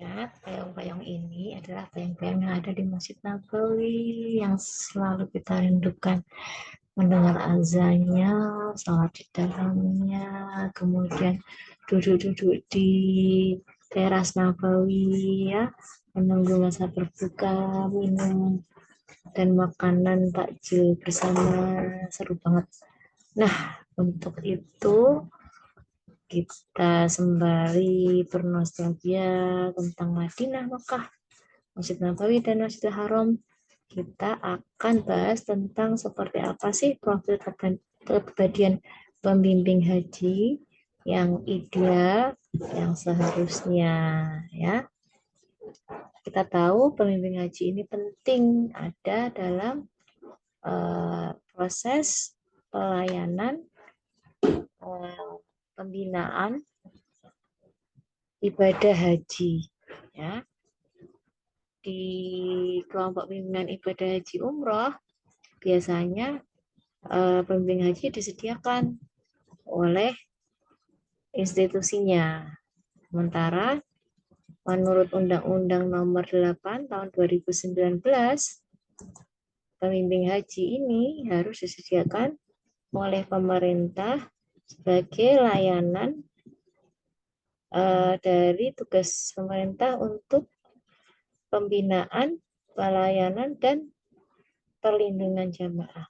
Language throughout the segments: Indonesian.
Ya, payung-payung ini adalah payung-payung yang ada di Masjid Nabawi yang selalu kita rindukan mendengar azannya, salat di dalamnya, kemudian duduk-duduk di teras Nabawi ya, menunggu masa berbuka, minum dan makanan takjil bersama, seru banget. Nah, untuk itu kita sembari bernostalgia tentang Madinah, Mekah, Masjid Nabawi, dan Masjidil Haram, kita akan bahas tentang seperti apa sih profil kepribadian pembimbing haji yang ideal, yang seharusnya ya. Kita tahu pembimbing haji ini penting ada dalam proses pelayanan pembinaan ibadah haji ya. Di kelompok bimbingan ibadah haji umroh biasanya pembimbing haji disediakan oleh institusinya. Sementara menurut Undang-Undang Nomor 8 Tahun 2019, pembimbing haji ini harus disediakan oleh pemerintah sebagai layanan dari tugas pemerintah untuk pembinaan, pelayanan, dan perlindungan jamaah.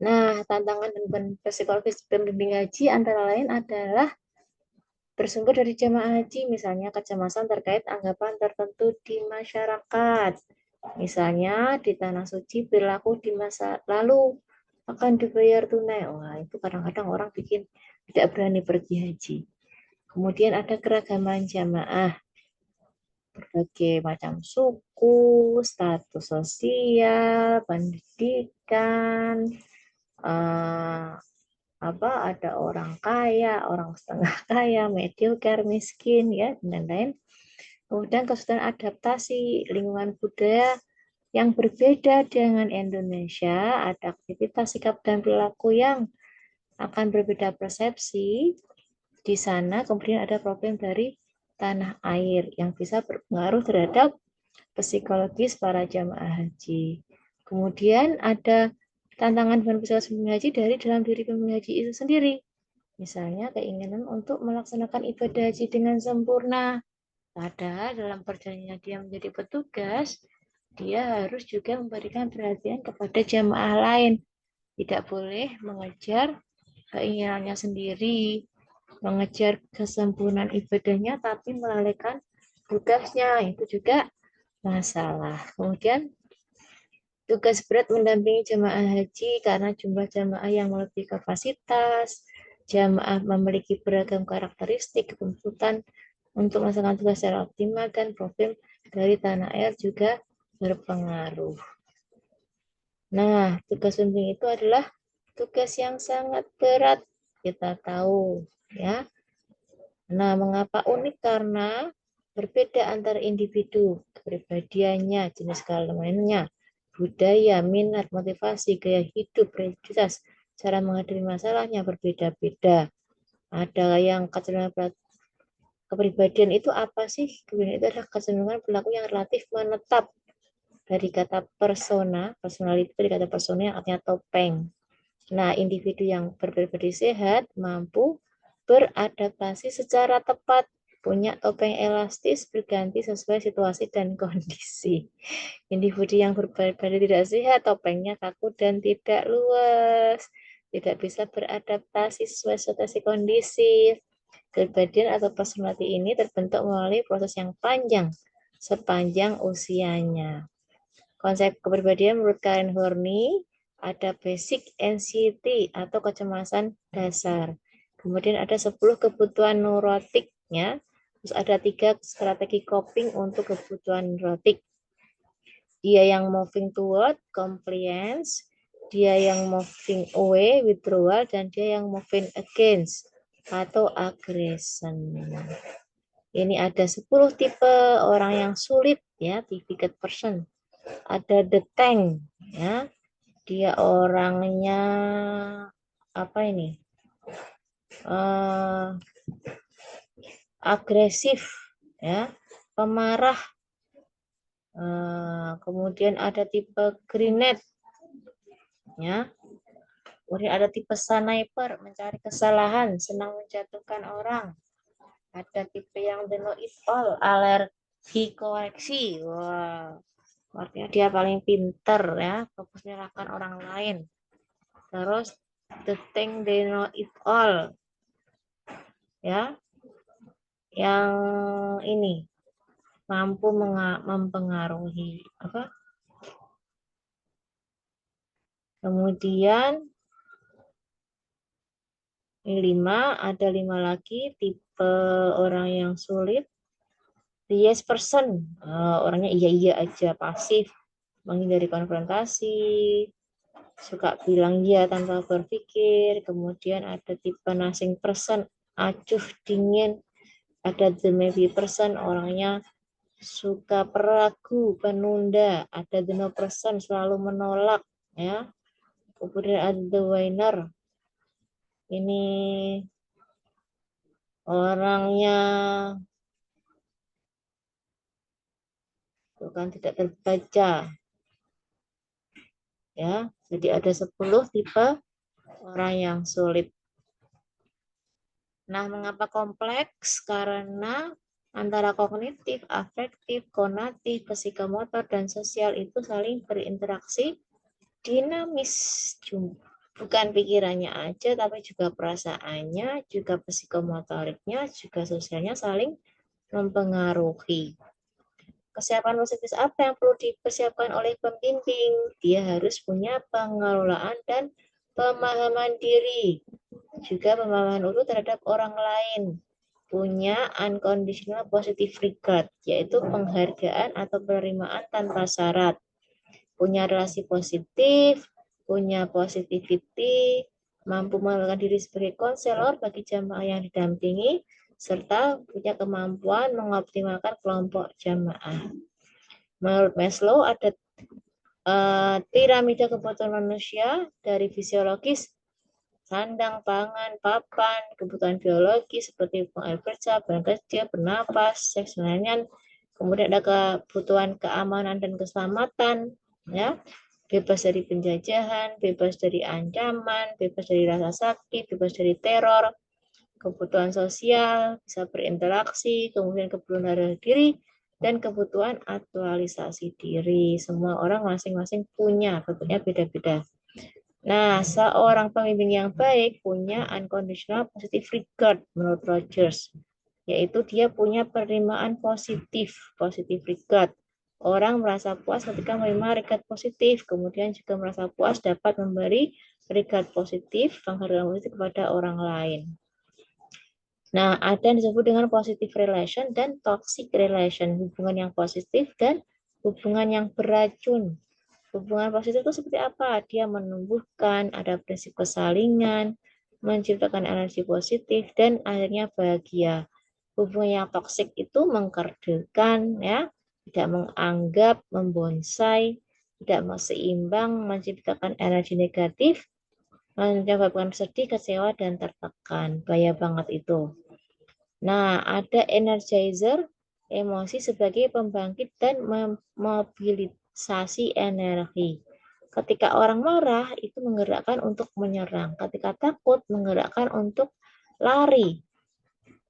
Nah, tantangan dan psikologis pembimbing haji antara lain adalah bersumber dari jamaah haji, misalnya kecemasan terkait anggapan tertentu di masyarakat. Misalnya di Tanah Suci berlaku di masa lalu akan dibayar tunai. Wah, itu kadang-kadang orang bikin tidak berani pergi haji. Kemudian ada keragaman jamaah, berbagai macam suku, status sosial, pendidikan, ada orang kaya, orang setengah kaya, mediocre, miskin, ya, dan lain-lain. Kemudian kesulitan adaptasi lingkungan budaya yang berbeda dengan Indonesia, ada aktivitas, sikap, dan perilaku yang akan berbeda persepsi di sana. Kemudian ada problem dari tanah air yang bisa berpengaruh terhadap psikologis para jamaah haji. Kemudian ada tantangan dan pembimbing haji dari dalam diri pembimbing haji itu sendiri. Misalnya keinginan untuk melaksanakan ibadah haji dengan sempurna. Padahal dalam perjalanannya dia menjadi petugas, dia harus juga memberikan perhatian kepada jamaah lain. Tidak boleh mengejar keinginannya sendiri, mengejar kesempurnaan ibadahnya, tapi melalaikan tugasnya. Itu juga masalah. Kemudian tugas berat mendampingi jamaah haji karena jumlah jamaah yang melebihi kapasitas, jamaah memiliki beragam karakteristik, tuntutan untuk melaksanakan tugas secara optimal, dan problem dari tanah air juga berpengaruh. Nah, tugas pembimbing itu adalah tugas yang sangat berat, kita tahu ya. Nah, mengapa unik? Karena berbeda antara individu, kepribadiannya, jenis kelaminnya, budaya, minat, motivasi, gaya hidup, religiusitas, cara menghadapi masalahnya berbeda-beda. Ada yang kepribadian itu apa sih? Kepribadian itu adalah kecenderungan perilaku yang relatif menetap. Dari kata persona, personality dari kata persona yang artinya topeng. Nah, individu yang berpribadi sehat mampu beradaptasi secara tepat, punya topeng elastis berganti sesuai situasi dan kondisi. Individu yang berpribadi tidak sehat, topengnya kaku dan tidak luas, tidak bisa beradaptasi sesuai situasi kondisi. Kepribadian atau personality ini terbentuk melalui proses yang panjang sepanjang usianya. Konsep kepribadian menurut Karen Horney ada basic anxiety atau kecemasan dasar. Kemudian ada 10 kebutuhan neurotiknya. Terus ada 3 strategi coping untuk kebutuhan neurotik. Dia yang moving toward, compliance. Dia yang moving away, withdrawal. Dan dia yang moving against atau aggression. Ini ada 10 tipe orang yang sulit ya, difficult person. Ada the tank ya, dia orangnya apa ini agresif ya, pemarah. Kemudian ada tipe Grenade, ya. Kemudian ada tipe Sniper, mencari kesalahan, senang menjatuhkan orang. Ada tipe yang the know it all, alergi koreksi. Wah, artinya dia paling pinter, ya, fokus menyalahkan orang lain. Terus the thing they know it all, ya, yang ini mampu mempengaruhi apa? Kemudian ini 5, ada 5 lagi tipe orang yang sulit. The yes person, orangnya iya aja, pasif, menghindari konfrontasi, suka bilang iya tanpa berpikir. Kemudian ada tipe nothing person, acuh dingin. Ada the maybe person, orangnya suka peragu, penunda. Ada the no person, selalu menolak, ya. Kemudian ada the winner, ini orangnya bukan tidak terbaca, ya. Jadi ada 10 tipe orang yang sulit. Nah, mengapa kompleks? Karena antara kognitif, afektif, konatif, psikomotor, dan sosial itu saling berinteraksi dinamis. Bukan pikirannya aja, tapi juga perasaannya, juga psikomotoriknya, juga sosialnya saling mempengaruhi. Kesiapan positif apa yang perlu dipersiapkan oleh pembimbing? Dia harus punya pengelolaan dan pemahaman diri, juga pemahaman utuh terhadap orang lain, punya unconditional positive regard, yaitu penghargaan atau penerimaan tanpa syarat, punya relasi positif, punya positivity, mampu menempatkan diri sebagai konselor bagi jamaah yang didampingi, serta punya kemampuan mengoptimalkan kelompok jamaah. Menurut Maslow ada piramida kebutuhan manusia dari fisiologis, sandang, pangan, papan, kebutuhan biologi seperti air bercak, bekerja, bernapas, seks, dan kemudian ada kebutuhan keamanan dan keselamatan, ya, bebas dari penjajahan, bebas dari ancaman, bebas dari rasa sakit, bebas dari teror, kebutuhan sosial, bisa berinteraksi, kemudian kebutuhan harga diri, dan kebutuhan aktualisasi diri. Semua orang masing-masing punya, bentuknya beda-beda. Nah, seorang pemimpin yang baik punya unconditional positive regard menurut Rogers, yaitu dia punya penerimaan positif, positive regard. Orang merasa puas ketika menerima regard positif, kemudian juga merasa puas dapat memberi regard positif, penghargaan positif kepada orang lain. Nah, ada yang disebut dengan positive relation dan toxic relation, hubungan yang positif dan hubungan yang beracun. Hubungan positif itu seperti apa? Dia menumbuhkan, ada prinsip kesalingan, menciptakan energi positif, dan akhirnya bahagia. Hubungan yang toksik itu mengkerdilkan, ya, tidak menganggap, membonsai, tidak mau seimbang, menciptakan energi negatif, menyebabkan sedih, kecewa, dan tertekan. Bahaya banget itu. Nah, ada energizer, emosi sebagai pembangkit dan memobilisasi energi. Ketika orang marah, itu menggerakkan untuk menyerang. Ketika takut, menggerakkan untuk lari.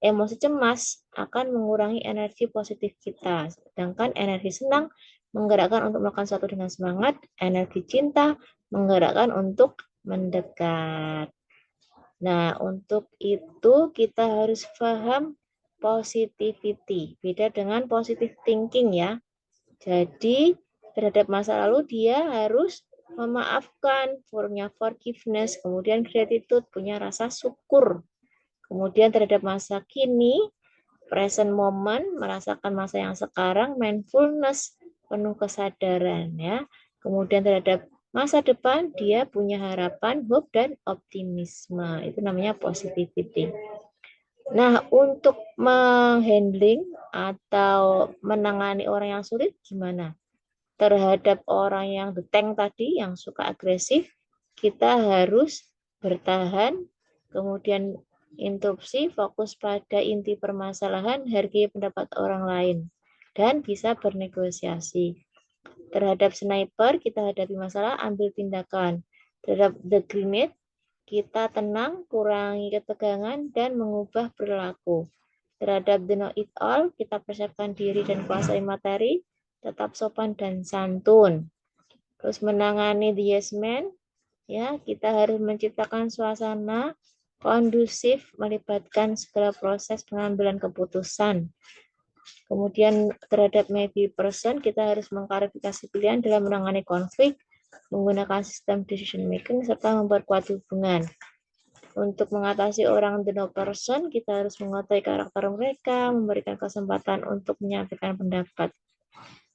Emosi cemas akan mengurangi energi positif kita. Sedangkan energi senang menggerakkan untuk melakukan sesuatu dengan semangat. Energi cinta menggerakkan untuk mendekat. Nah, untuk itu kita harus paham positivity. Beda dengan positive thinking, ya. Jadi, terhadap masa lalu dia harus memaafkan, punya forgiveness, kemudian gratitude, punya rasa syukur. Kemudian terhadap masa kini, present moment, merasakan masa yang sekarang, mindfulness, penuh kesadaran, ya. Kemudian terhadap masa depan, dia punya harapan, hope, dan optimisme. Itu namanya positivity. Nah, untuk menghandling atau menangani orang yang sulit, gimana? Terhadap orang yang the tank tadi, yang suka agresif, kita harus bertahan, kemudian interupsi, fokus pada inti permasalahan, hargai pendapat orang lain. dan bisa bernegosiasi. Terhadap sniper, kita hadapi masalah, ambil tindakan. Terhadap the grenade, kita tenang, kurangi ketegangan, dan mengubah perilaku. Terhadap the know it all, kita persiapkan diri dan kuasai materi, tetap sopan dan santun. Terus menangani the yes man, ya kita harus menciptakan suasana kondusif, melibatkan segala proses pengambilan keputusan. Kemudian terhadap maybe person, kita harus mengklarifikasi pilihan dalam menangani konflik, menggunakan sistem decision making, serta memperkuat hubungan. Untuk mengatasi orang the no person, kita harus menguasai karakter mereka, memberikan kesempatan untuk menyampaikan pendapat.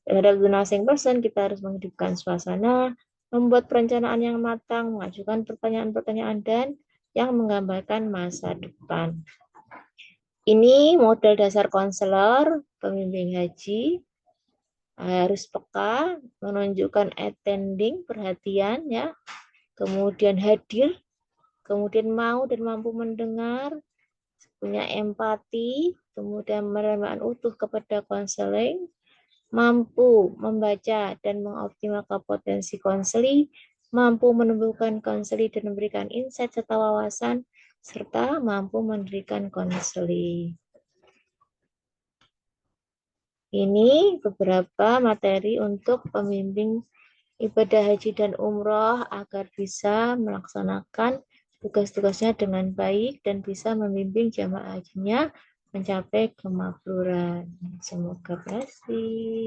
Terhadap the nothing person, kita harus menghidupkan suasana, membuat perencanaan yang matang, mengajukan pertanyaan-pertanyaan, dan yang menggambarkan masa depan. Ini model dasar konselor, pembimbing haji, harus peka, menunjukkan attending, perhatian, ya, kemudian hadir, kemudian mau dan mampu mendengar, punya empati, kemudian penerimaan utuh kepada konseling, mampu membaca dan mengoptimalkan potensi konseli, mampu menumbuhkan konseli dan memberikan insight serta wawasan, serta mampu mendirikan konseli. Ini beberapa materi untuk pembimbing ibadah haji dan umroh agar bisa melaksanakan tugas-tugasnya dengan baik dan bisa membimbing jamaah hajinya mencapai kemakmuran. Semoga berhasil.